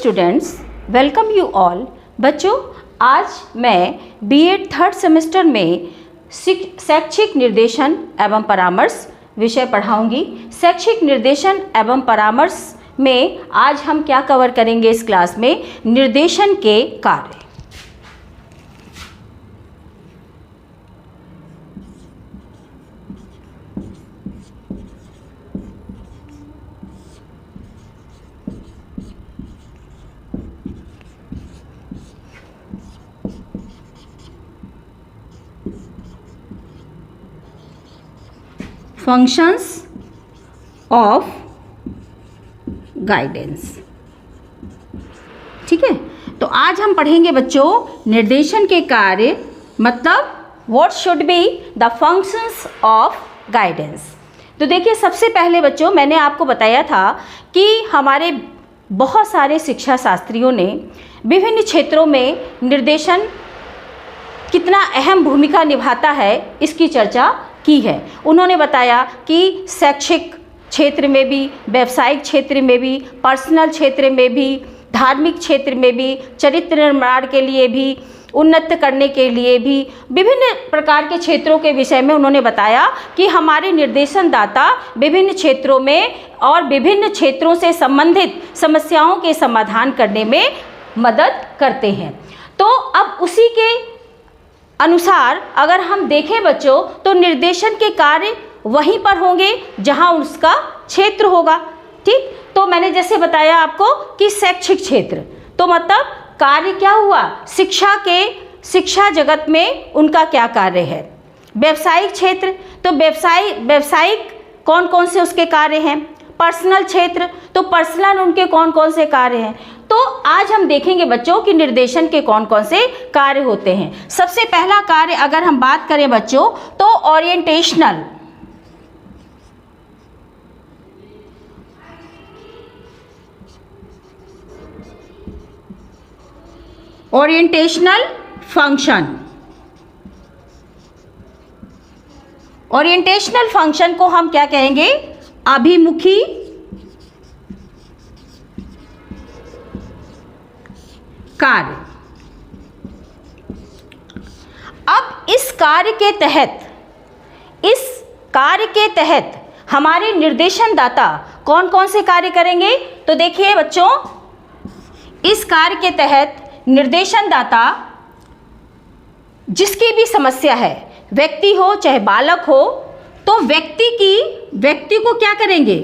Students, welcome you all. बच्चों, आज मैं बीएड थर्ड सेमेस्टर में शैक्षिक निर्देशन एवं परामर्श विषय पढ़ाऊंगी। शैक्षिक निर्देशन एवं परामर्श में आज हम क्या कवर करेंगे इस क्लास में? निर्देशन के कार्य। Functions of guidance. ठीक है, तो आज हम पढ़ेंगे बच्चों निर्देशन के कार्य, मतलब what should be the functions of guidance. तो देखिए, सबसे पहले बच्चों मैंने आपको बताया था कि हमारे बहुत सारे शिक्षा शास्त्रियों ने विभिन्न क्षेत्रों में निर्देशन कितना अहम भूमिका निभाता है इसकी चर्चा की है। उन्होंने बताया कि शैक्षिक क्षेत्र में भी, व्यावसायिक क्षेत्र में भी, पर्सनल क्षेत्र में भी, धार्मिक क्षेत्र में भी, चरित्र निर्माण के लिए भी, उन्नत करने के लिए भी, विभिन्न प्रकार के क्षेत्रों के विषय में उन्होंने बताया कि हमारे निर्देशनदाता विभिन्न क्षेत्रों में और विभिन्न क्षेत्रों से संबंधित समस्याओं के समाधान करने में मदद करते हैं। तो अब उसी के अनुसार अगर हम देखें बच्चों, तो निर्देशन के कार्य वहीं पर होंगे जहां उसका क्षेत्र होगा। ठीक, तो मैंने जैसे बताया आपको कि शैक्षिक क्षेत्र, तो मतलब कार्य क्या हुआ? शिक्षा जगत में उनका क्या कार्य है। व्यावसायिक क्षेत्र, तो व्यावसायिक कौन कौन से उसके कार्य हैं। पर्सनल क्षेत्र, तो पर्सनल उनके कौन कौन से कार्य हैं। तो आज हम देखेंगे बच्चों कि निर्देशन के कौन कौन से कार्य होते हैं। सबसे पहला कार्य अगर हम बात करें बच्चों, तो ओरिएंटेशनल फंक्शन। ओरिएंटेशनल फंक्शन को हम क्या कहेंगे? अभिमुखी कार्य। अब इस कार्य के तहत हमारे निर्देशनदाता कौन कौन से कार्य करेंगे? तो देखिए बच्चों, इस कार्य के तहत निर्देशनदाता जिसकी भी समस्या है, व्यक्ति हो चाहे बालक हो, तो व्यक्ति को क्या करेंगे?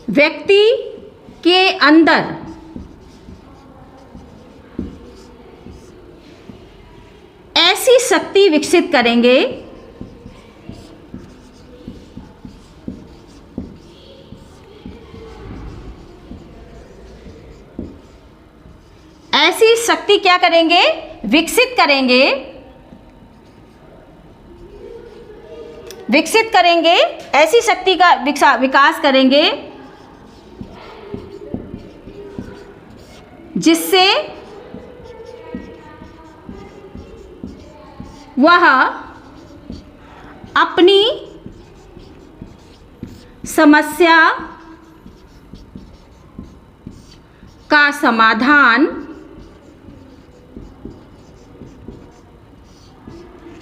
व्यक्ति के अंदर ऐसी शक्ति विकसित करेंगे क्या करेंगे? विकसित करेंगे, ऐसी शक्ति का विकास करेंगे जिससे वह अपनी समस्या का समाधान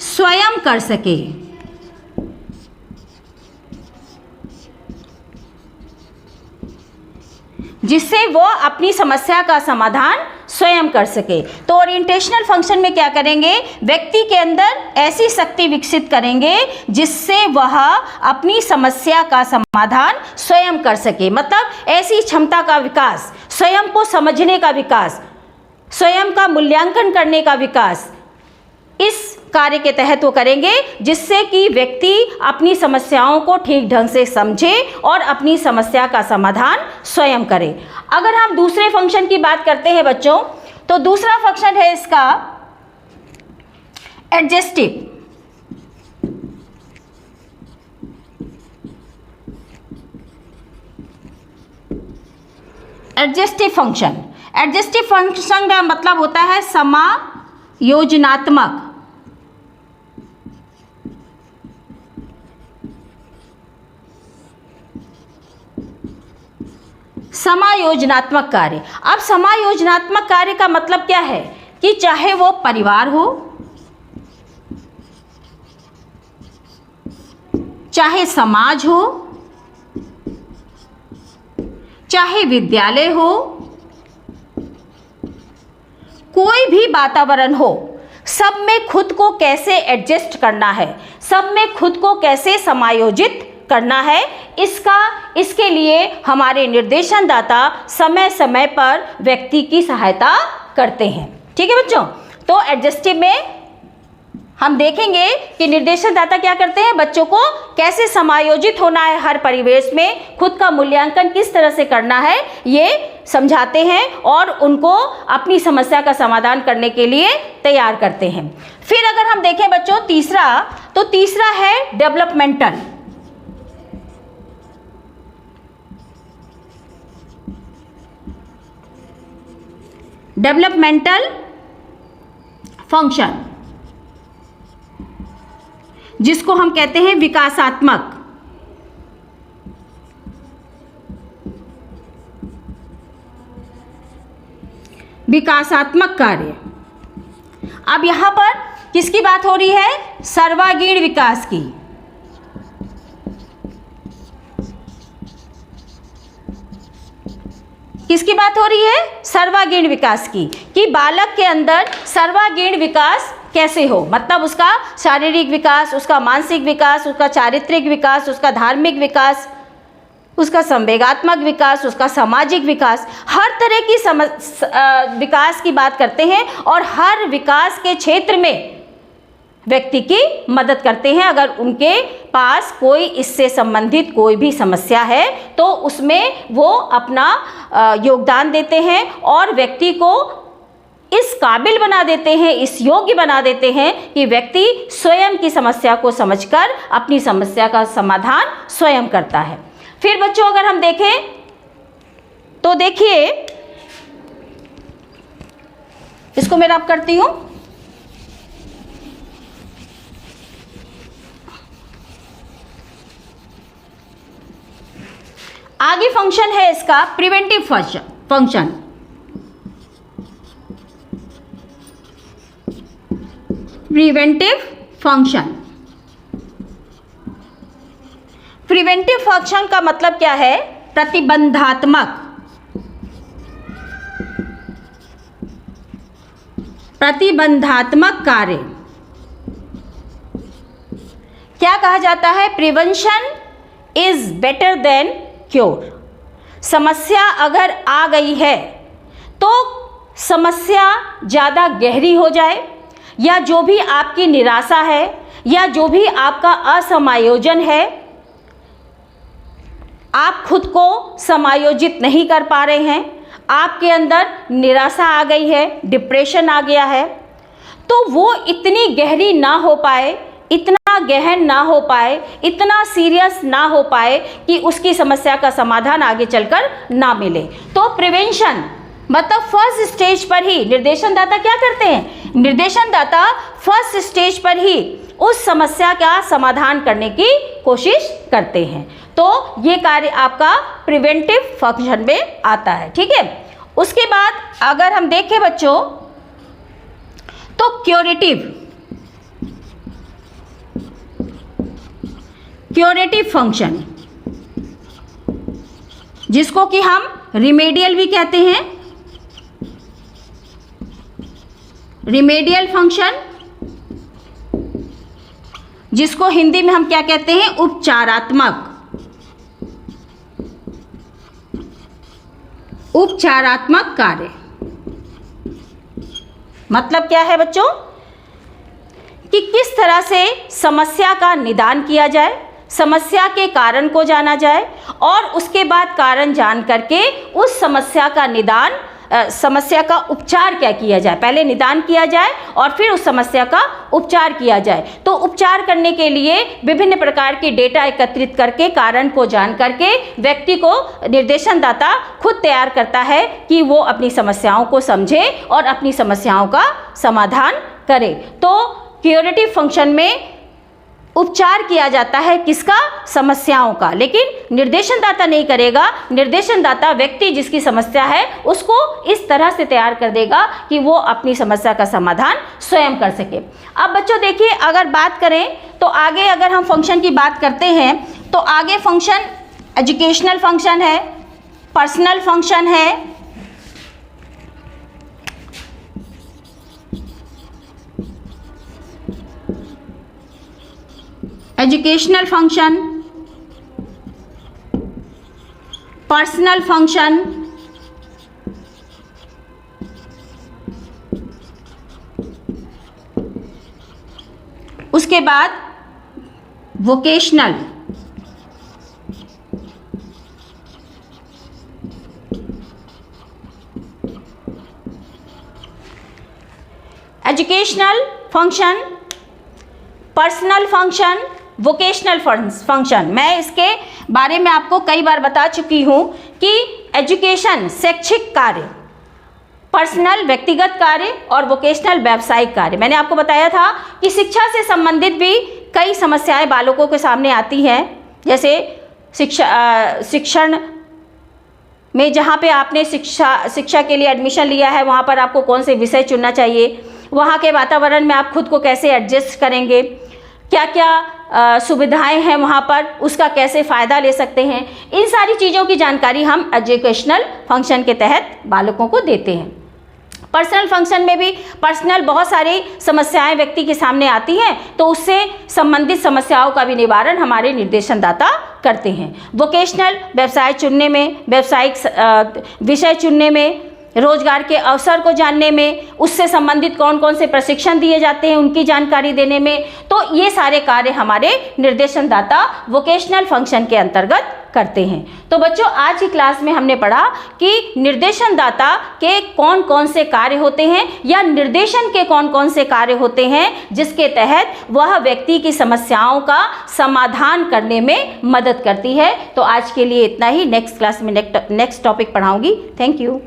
स्वयं कर सके। जिससे वो अपनी समस्या का समाधान स्वयं कर सके। तो ओरिएंटेशनल फंक्शन में क्या करेंगे? व्यक्ति के अंदर ऐसी शक्ति विकसित करेंगे जिससे वह अपनी समस्या का समाधान स्वयं कर सके। मतलब ऐसी क्षमता का विकास, स्वयं को समझने का विकास, स्वयं का मूल्यांकन करने का विकास इस कार्य के तहत वो करेंगे, जिससे कि व्यक्ति अपनी समस्याओं को ठीक ढंग से समझे और अपनी समस्या का समाधान स्वयं करे। अगर हम दूसरे फंक्शन की बात करते हैं बच्चों, तो दूसरा फंक्शन है इसका एडजेस्टिव। एडजेस्टिव फंक्शन का मतलब होता है समायोजनात्मक। समायोजनात्मक कार्य। अब समायोजनात्मक कार्य का मतलब क्या है कि चाहे वो परिवार हो, चाहे समाज हो, चाहे विद्यालय हो, कोई भी वातावरण हो, सब में खुद को कैसे एडजस्ट करना है, सब में खुद को कैसे समायोजित करना है, इसके लिए हमारे निर्देशनदाता समय समय पर व्यक्ति की सहायता करते हैं। ठीक है बच्चों, तो एडजस्टिव में हम देखेंगे कि निर्देशनदाता क्या करते हैं, बच्चों को कैसे समायोजित होना है हर परिवेश में, खुद का मूल्यांकन किस तरह से करना है, ये समझाते हैं और उनको अपनी समस्या का समाधान करने के लिए तैयार करते हैं। फिर अगर हम देखें बच्चों तीसरा, तो तीसरा है डेवलपमेंटल। डेवलपमेंटल फंक्शन, जिसको हम कहते हैं विकासात्मक। विकासात्मक कार्य। अब यहां पर किसकी बात हो रही है, सर्वांगीण विकास की। किसकी बात हो रही है, सर्वांगीण विकास की, कि बालक के अंदर सर्वांगीण विकास कैसे हो, मतलब उसका शारीरिक विकास, उसका मानसिक विकास, उसका चारित्रिक विकास, उसका धार्मिक विकास, उसका संवेगात्मक विकास, उसका सामाजिक विकास, हर तरह की विकास की बात करते हैं और हर विकास के क्षेत्र में व्यक्ति की मदद करते हैं। अगर उनके पास कोई इससे संबंधित कोई भी समस्या है तो उसमें वो अपना योगदान देते हैं और व्यक्ति को इस काबिल बना देते हैं, इस योग्य बना देते हैं कि व्यक्ति स्वयं की समस्या को समझकर अपनी समस्या का समाधान स्वयं करता है। फिर बच्चों अगर हम देखें तो देखिए, इसको मैं रब करती हूं। आगे फंक्शन है इसका preventive function. Preventive function. Preventive function का मतलब क्या है, प्रतिबंधात्मक। प्रतिबंधात्मक कार्य। क्या कहा जाता है, prevention is better than cure. समस्या अगर आ गई है तो समस्या ज़्यादा गहरी हो जाए या जो भी आपकी निराशा है या जो भी आपका असमायोजन है, आप खुद को समायोजित नहीं कर पा रहे हैं, आपके अंदर निराशा आ गई है, डिप्रेशन आ गया है, तो वो इतनी गहरी ना हो पाए, इतना गहन ना हो पाए, इतना सीरियस ना हो पाए कि उसकी समस्या का समाधान आगे चलकर ना मिले। तो प्रिवेंशन मतलब फर्स्ट स्टेज पर ही निर्देशनदाता क्या करते हैं, निर्देशनदाता फर्स्ट स्टेज पर ही उस समस्या का समाधान करने की कोशिश करते हैं। तो ये कार्य आपका प्रिवेंटिव फंक्शन में आता है। ठीक है, उसके बाद अगर हम देखें बच्चों तो क्योरेटिव फंक्शन, जिसको कि हम रिमेडियल भी कहते हैं। रिमेडियल फंक्शन, जिसको हिंदी में हम क्या कहते हैं, उपचारात्मक। उपचारात्मक कार्य मतलब क्या है बच्चों, कि किस तरह से समस्या का निदान किया जाए, समस्या के कारण को जाना जाए और उसके बाद कारण जान करके उस समस्या का निदान, समस्या का उपचार क्या किया जाए। पहले निदान किया जाए और फिर उस समस्या का उपचार किया जाए। तो उपचार करने के लिए विभिन्न प्रकार के डेटा एकत्रित करके, कारण को जान करके व्यक्ति को निर्देशनदाता खुद तैयार करता है कि वो अपनी समस्याओं को समझे और अपनी समस्याओं का समाधान करे। तो क्यूरेटिव फंक्शन में उपचार किया जाता है किसका? समस्याओं का। लेकिन निर्देशनदाता नहीं करेगा, निर्देशनदाता व्यक्ति जिसकी समस्या है उसको इस तरह से तैयार कर देगा कि वो अपनी समस्या का समाधान स्वयं कर सके। अब बच्चों देखिए, अगर बात करें तो आगे अगर हम फंक्शन की बात करते हैं तो आगे फंक्शन एजुकेशनल फंक्शन है, पर्सनल फंक्शन है, एजुकेशनल फंक्शन, पर्सनल फंक्शन, उसके बाद vocational, educational function, personal function, vocational function. मैं इसके बारे में आपको कई बार बता चुकी हूँ कि एजुकेशन शैक्षिक कार्य, पर्सनल व्यक्तिगत कार्य और वोकेशनल व्यावसायिक कार्य। मैंने आपको बताया था कि शिक्षा से संबंधित भी कई समस्याएं बालकों के सामने आती हैं, जैसे शिक्षण में जहाँ पे आपने शिक्षा के लिए एडमिशन लिया है वहाँ पर आपको कौन से विषय चुनना चाहिए, वहाँ के वातावरण में आप खुद को कैसे एडजस्ट करेंगे, क्या क्या सुविधाएं हैं वहाँ पर, उसका कैसे फ़ायदा ले सकते हैं, इन सारी चीज़ों की जानकारी हम एजुकेशनल फंक्शन के तहत बालकों को देते हैं। पर्सनल फंक्शन में भी पर्सनल बहुत सारी समस्याएं व्यक्ति के सामने आती हैं, तो उससे संबंधित समस्याओं का भी निवारण हमारे निर्देशनदाता करते हैं। वोकेशनल व्यवसाय चुनने में, व्यावसायिक विषय चुनने में, रोजगार के अवसर को जानने में, उससे संबंधित कौन कौन से प्रशिक्षण दिए जाते हैं उनकी जानकारी देने में, तो ये सारे कार्य हमारे निर्देशनदाता वोकेशनल फंक्शन के अंतर्गत करते हैं। तो बच्चों आज की क्लास में हमने पढ़ा कि निर्देशनदाता के कौन कौन से कार्य होते हैं या निर्देशन के कौन कौन से कार्य होते हैं जिसके तहत वह व्यक्ति की समस्याओं का समाधान करने में मदद करती है। तो आज के लिए इतना ही, नेक्स्ट क्लास में नेक्स्ट टॉपिक पढ़ाऊंगी। Thank you.